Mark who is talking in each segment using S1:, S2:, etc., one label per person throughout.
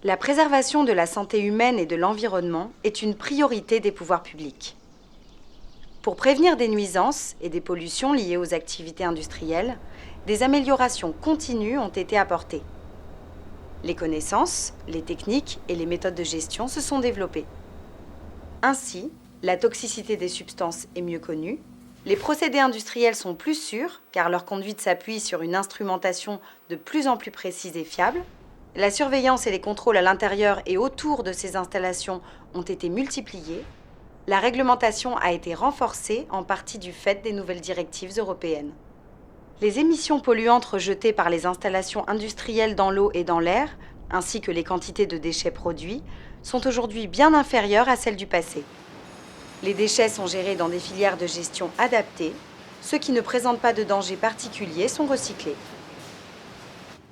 S1: La préservation de la santé humaine et de l'environnement est une priorité des pouvoirs publics. Pour prévenir des nuisances et des pollutions liées aux activités industrielles, des améliorations continues ont été apportées. Les connaissances, les techniques et les méthodes de gestion se sont développées. Ainsi, la toxicité des substances est mieux connue, les procédés industriels sont plus sûrs car leur conduite s'appuie sur une instrumentation de plus en plus précise et fiable, la surveillance et les contrôles à l'intérieur et autour de ces installations ont été multipliés, la réglementation a été renforcée en partie du fait des nouvelles directives européennes. Les émissions polluantes rejetées par les installations industrielles dans l'eau et dans l'air, ainsi que les quantités de déchets produits, sont aujourd'hui bien inférieures à celles du passé. Les déchets sont gérés dans des filières de gestion adaptées. Ceux qui ne présentent pas de danger particulier sont recyclés.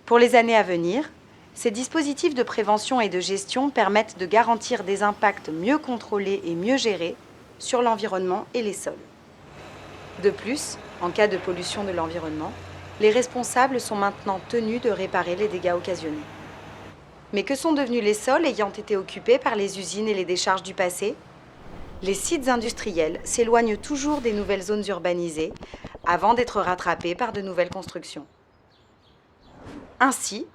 S1: Pour les années à venir, ces dispositifs de prévention et de gestion permettent de garantir des impacts mieux contrôlés et mieux gérés sur l'environnement et les sols. De plus, en cas de pollution de l'environnement, les responsables sont maintenant tenus de réparer les dégâts occasionnés. Mais que sont devenus les sols ayant été occupés par les usines et les décharges du passé ? Les sites industriels s'éloignent toujours des nouvelles zones urbanisées avant d'être rattrapés par de nouvelles constructions. Ainsi,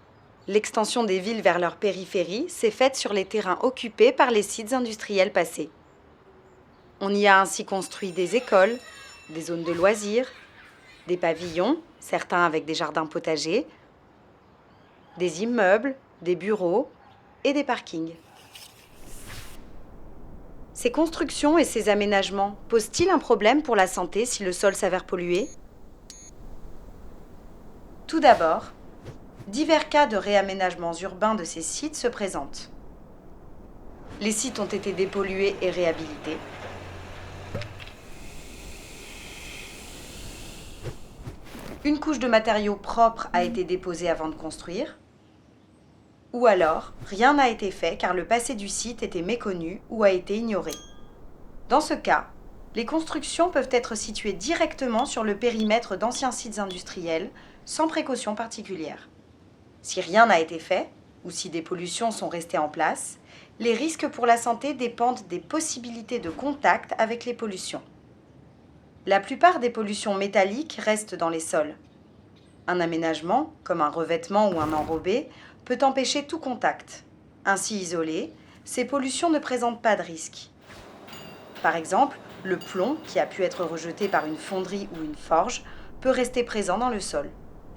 S1: l'extension des villes vers leur périphérie s'est faite sur les terrains occupés par les sites industriels passés. On y a ainsi construit des écoles, des zones de loisirs, des pavillons, certains avec des jardins potagers, des immeubles, des bureaux et des parkings. Ces constructions et ces aménagements posent-ils un problème pour la santé si le sol s'avère pollué ? Tout d'abord, divers cas de réaménagements urbains de ces sites se présentent. Les sites ont été dépollués et réhabilités. Une couche de matériaux propres a été déposée avant de construire. Ou alors, rien n'a été fait car le passé du site était méconnu ou a été ignoré. Dans ce cas, les constructions peuvent être situées directement sur le périmètre d'anciens sites industriels, sans précaution particulière. Si rien n'a été fait, ou si des pollutions sont restées en place, les risques pour la santé dépendent des possibilités de contact avec les pollutions. La plupart des pollutions métalliques restent dans les sols. Un aménagement, comme un revêtement ou un enrobé, peut empêcher tout contact. Ainsi isolées, ces pollutions ne présentent pas de risque. Par exemple, le plomb, qui a pu être rejeté par une fonderie ou une forge, peut rester présent dans le sol.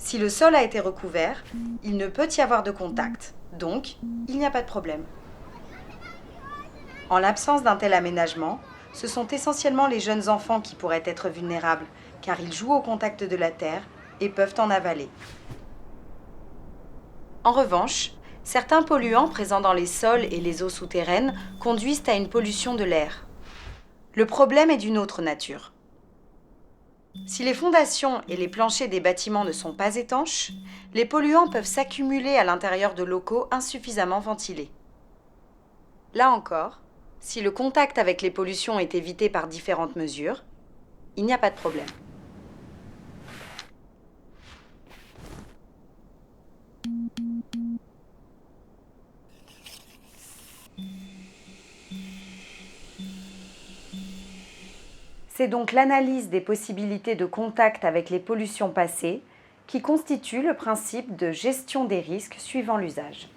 S1: Si le sol a été recouvert, il ne peut y avoir de contact, donc il n'y a pas de problème. En l'absence d'un tel aménagement, ce sont essentiellement les jeunes enfants qui pourraient être vulnérables, car ils jouent au contact de la terre et peuvent en avaler. En revanche, certains polluants présents dans les sols et les eaux souterraines conduisent à une pollution de l'air. Le problème est d'une autre nature. Si les fondations et les planchers des bâtiments ne sont pas étanches, les polluants peuvent s'accumuler à l'intérieur de locaux insuffisamment ventilés. Là encore, si le contact avec les pollutions est évité par différentes mesures, il n'y a pas de problème. C'est donc l'analyse des possibilités de contact avec les pollutions passées qui constitue le principe de gestion des risques suivant l'usage.